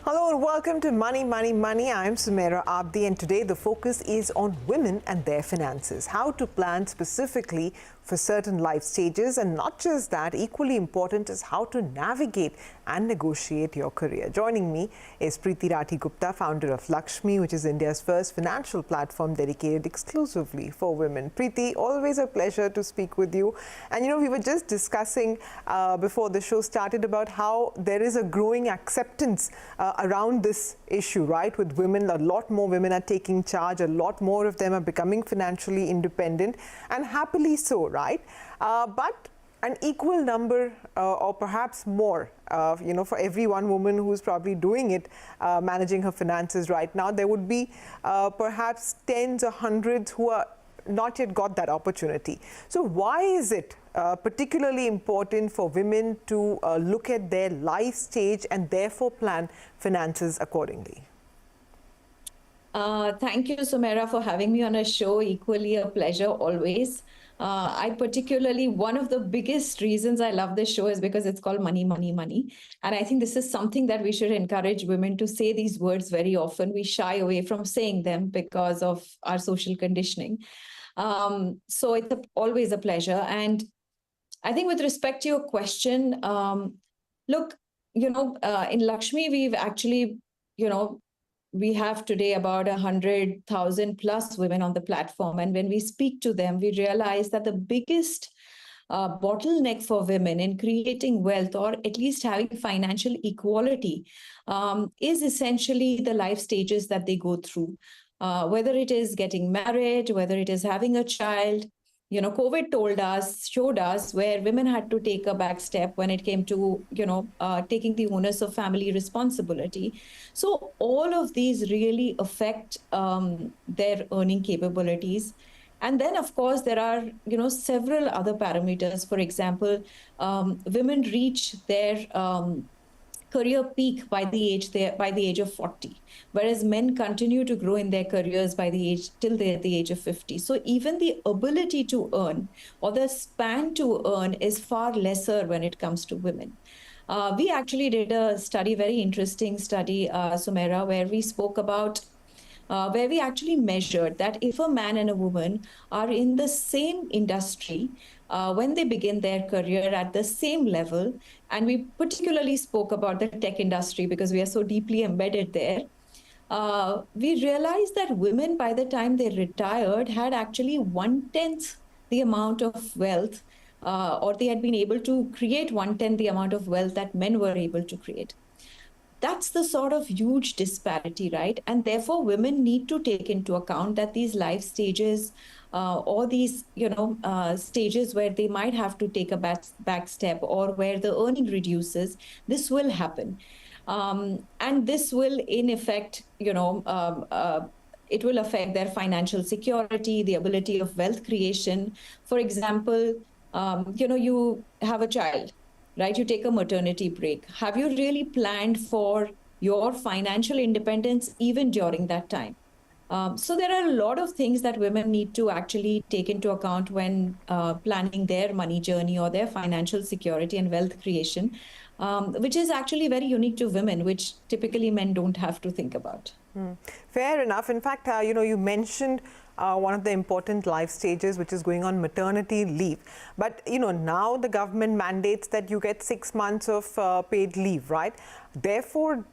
Hello and welcome to Money, Money, Money. I'm Sumaira Abidi, and today the focus is on women and their finances. How to plan specifically for certain life stages, and not just that, equally important is how to navigate and negotiate your career. Joining me is Priti Rathi Gupta, founder of LXME, which is India's first financial platform dedicated exclusively for women. Priti, always a pleasure to speak with you. And we were just discussing before the show started about how there is a growing acceptance around this issue, right? With women, a lot more women are taking charge, a lot more of them are becoming financially independent, and happily so, right? But an equal number or perhaps more, for every one woman who's probably doing it, managing her finances right now, there would be perhaps tens or hundreds who are not yet got that opportunity. So why is it particularly important for women to look at their life stage and therefore plan finances accordingly? Thank you, Sumaira, for having me on a show. Equally a pleasure always. One of the biggest reasons I love this show is because it's called Money, Money, Money. And I think this is something that we should encourage women to say these words very often. We shy away from saying them because of our social conditioning. So it's always a pleasure. And I think with respect to your question, look, in LXME, we've actually, we have today about 100,000 plus women on the platform. And when we speak to them, we realize that the biggest bottleneck for women in creating wealth, or at least having financial equality, is essentially the life stages that they go through. Whether it is getting married, whether it is having a child. COVID showed us where women had to take a back step when it came to, taking the onus of family responsibility. So all of these really affect their earning capabilities. And then, of course, there are, several other parameters. For example, women reach their career peak by the age of 40, whereas men continue to grow in their careers till they're at the age of 50. So even the ability to earn, or the span to earn, is far lesser when it comes to women. We actually did a very interesting study, Sumaira, where we spoke about where we actually measured that if a man and a woman are in the same industry when they begin their career at the same level, and we particularly spoke about the tech industry because we are so deeply embedded there, we realized that women, by the time they retired, had actually 1/10 the amount of wealth, or they had been able to create 1/10 the amount of wealth that men were able to create. That's the sort of huge disparity, right? And therefore, women need to take into account that these life stages or these, stages where they might have to take a back step, or where the earning reduces, this will happen. And this will, in effect, it will affect their financial security, the ability of wealth creation. For example, you have a child, right? You take a maternity break. Have you really planned for your financial independence even during that time? So there are a lot of things that women need to actually take into account when planning their money journey or their financial security and wealth creation, which is actually very unique to women, which typically men don't have to think about. Fair enough. In fact, you mentioned one of the important life stages, which is going on maternity leave. But, now the government mandates that you get 6 months of paid leave, right? Therefore,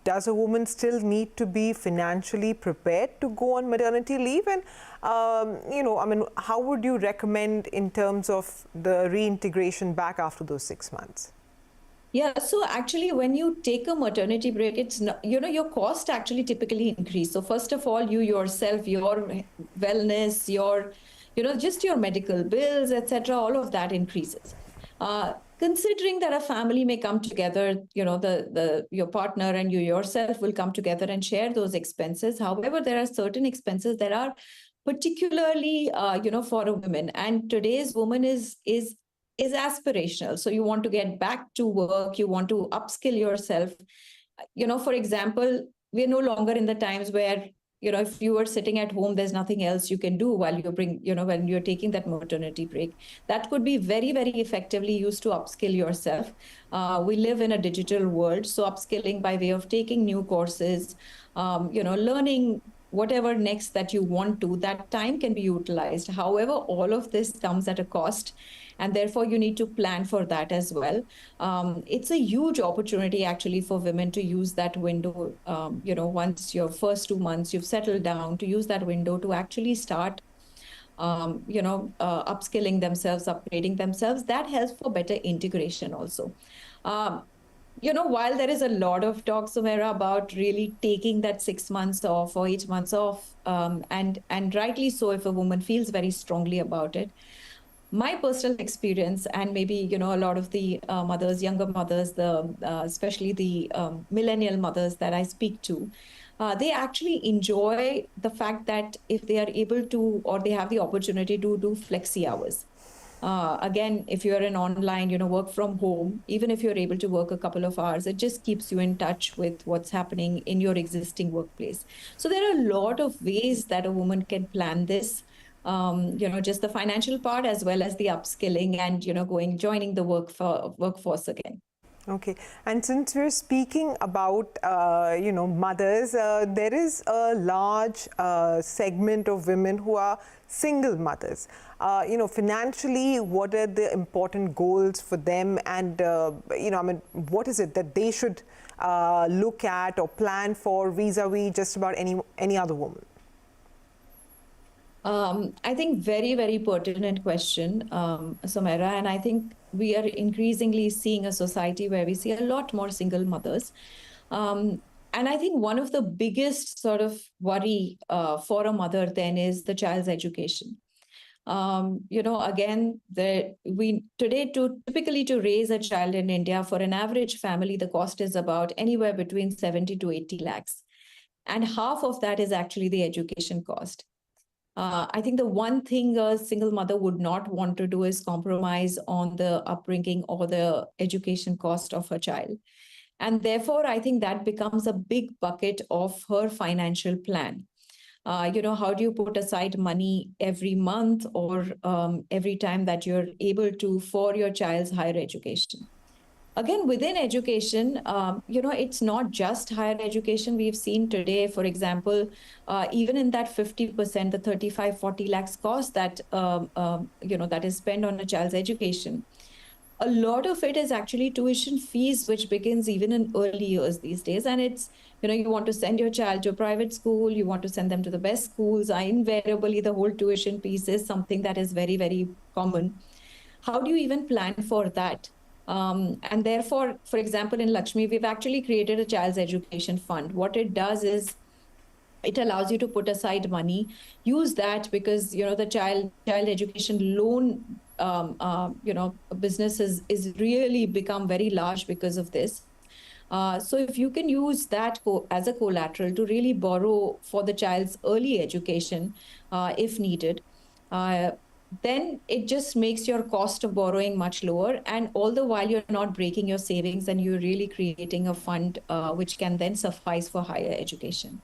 does a woman still need to be financially prepared to go on maternity leave? And, how would you recommend in terms of the reintegration back after those 6 months? Yeah, so actually, when you take a maternity break, it's not, your cost actually typically increase. So first of all, you yourself, your wellness, your, just your medical bills, etc., all of that increases. Considering that a family may come together, your partner and you yourself will come together and share those expenses. However, there are certain expenses that are particularly, for a woman, and today's woman is aspirational. So you want to get back to work, you want to upskill yourself. For example, we're no longer in the times where if you are sitting at home, there's nothing else you can do while when you're taking that maternity break. That could be very, very effectively used to upskill yourself. We live in a digital world, so upskilling by way of taking new courses, learning whatever next that you want to, that time can be utilized. However, all of this comes at a cost, and therefore you need to plan for that as well. It's a huge opportunity actually for women to use that window, once your first 2 months you've settled down, to use that window to actually start upskilling themselves, upgrading themselves. That helps for better integration also. While there is a lot of talk, Sumaira, about really taking that 6 months off or 8 months off, and rightly so if a woman feels very strongly about it, my personal experience, and maybe a lot of the mothers, younger mothers, especially the millennial mothers that I speak to, they actually enjoy the fact that if they are able to, or they have the opportunity to do flexi hours. Again, if you're an online, work from home, even if you're able to work a couple of hours, it just keeps you in touch with what's happening in your existing workplace. So there are a lot of ways that a woman can plan this, just the financial part as well as the upskilling and, joining the workforce again. Okay, and since we're speaking about mothers, there is a large segment of women who are single mothers. Financially, what are the important goals for them, and what is it that they should look at or plan for vis-a-vis just about any other woman? I think very, very pertinent question, Sumaira, and I think we are increasingly seeing a society where we see a lot more single mothers. And I think one of the biggest sort of worry for a mother then is the child's education. Again, typically to raise a child in India, for an average family, the cost is about anywhere between 70 to 80 lakhs. And half of that is actually the education cost. I think the one thing a single mother would not want to do is compromise on the upbringing or the education cost of her child. And therefore, I think that becomes a big bucket of her financial plan. How do you put aside money every month or every time that you're able to for your child's higher education? Again, within education, it's not just higher education. We've seen today, for example, even in that 50%, the 35, 40 lakhs cost that, that is spent on a child's education, a lot of it is actually tuition fees, which begins even in early years these days. And it's, you want to send your child to a private school, you want to send them to the best schools. Invariably, the whole tuition piece is something that is very, very common. How do you even plan for that? And therefore, for example, in LXME, we've actually created a child's education fund. What it does is it allows you to put aside money, use that because, the child education loan, business is really become very large because of this. So if you can use that as a collateral to really borrow for the child's early education, if needed, then it just makes your cost of borrowing much lower. And all the while you're not breaking your savings and you're really creating a fund which can then suffice for higher education.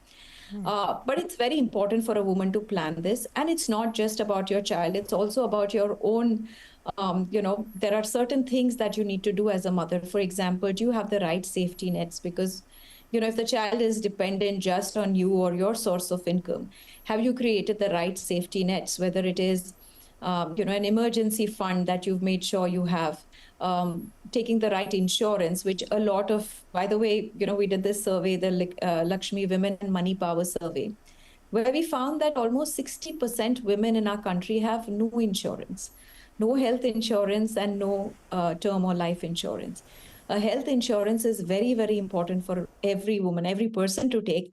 But it's very important for a woman to plan this. And it's not just about your child. It's also about your own, there are certain things that you need to do as a mother. For example, do you have the right safety nets? Because, if the child is dependent just on you or your source of income, have you created the right safety nets, whether it is an emergency fund that you've made sure you have, taking the right insurance, which a lot of, by the way, we did this survey, the LXME Women and Money Power Survey, where we found that almost 60% women in our country have no insurance, no health insurance and no term or life insurance. Health insurance is very, very important for every woman, every person to take.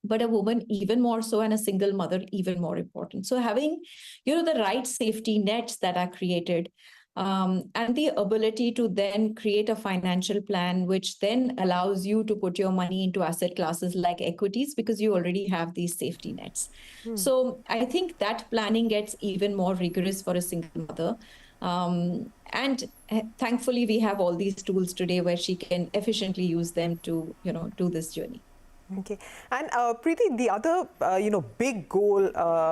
But a woman even more so, and a single mother even more important. So having, the right safety nets that are created, and the ability to then create a financial plan, which then allows you to put your money into asset classes like equities, because you already have these safety nets. So I think that planning gets even more rigorous for a single mother. And thankfully, we have all these tools today where she can efficiently use them to, do this journey. Okay, and Preeti, the other big goal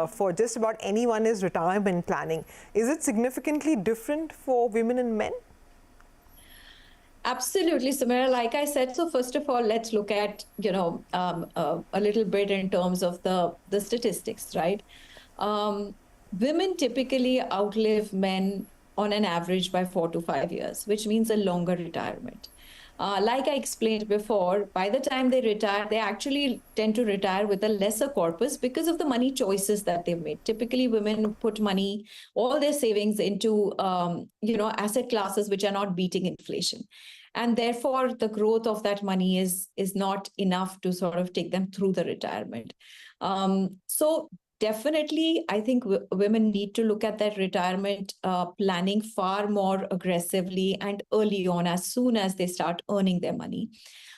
for just about anyone is retirement planning. Is it significantly different for women and men? Absolutely, Sumaira. Like I said, so first of all, let's look at a little bit in terms of the statistics, right? Women typically outlive men on an average by 4 to 5 years, which means a longer retirement. Like I explained before, by the time they retire, they actually tend to retire with a lesser corpus because of the money choices that they've made. Typically, women put money, all their savings into, asset classes which are not beating inflation. And therefore, the growth of that money is not enough to sort of take them through the retirement. So definitely, I think women need to look at that retirement planning far more aggressively and early on, as soon as they start earning their money.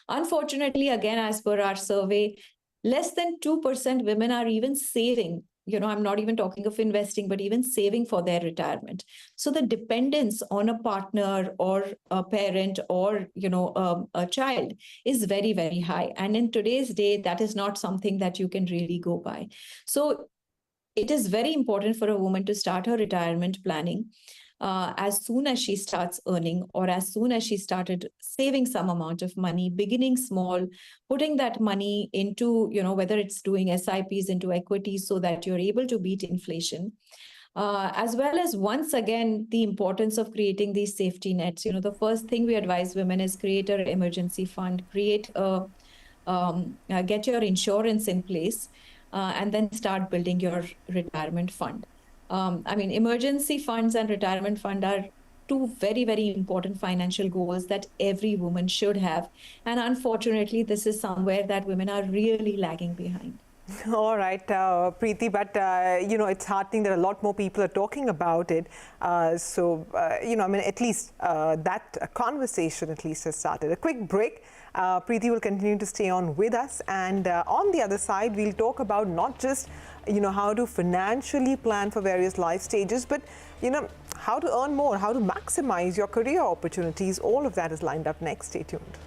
Unfortunately, again, as per our survey, less than 2% women are even saving. I'm not even talking of investing, but even saving for their retirement. So the dependence on a partner or a parent or, a child is very, very high. And in today's day, that is not something that you can really go by. So it is very important for a woman to start her retirement planning as soon as she starts earning, or as soon as she started saving some amount of money, beginning small, putting that money into, whether it's doing SIPs into equities so that you're able to beat inflation. As well as, once again, the importance of creating these safety nets. The first thing we advise women is create an emergency fund, get your insurance in place, and then start building your retirement fund. Emergency funds and retirement fund are two very, very important financial goals that every woman should have. And unfortunately, this is somewhere that women are really lagging behind. All right, Preeti, but it's heartening that a lot more people are talking about it. At least that conversation at least has started. A quick break. Preeti will continue to stay on with us, and on the other side, we'll talk about not just how to financially plan for various life stages, but how to earn more, how to maximize your career opportunities. All of that is lined up next. Stay tuned.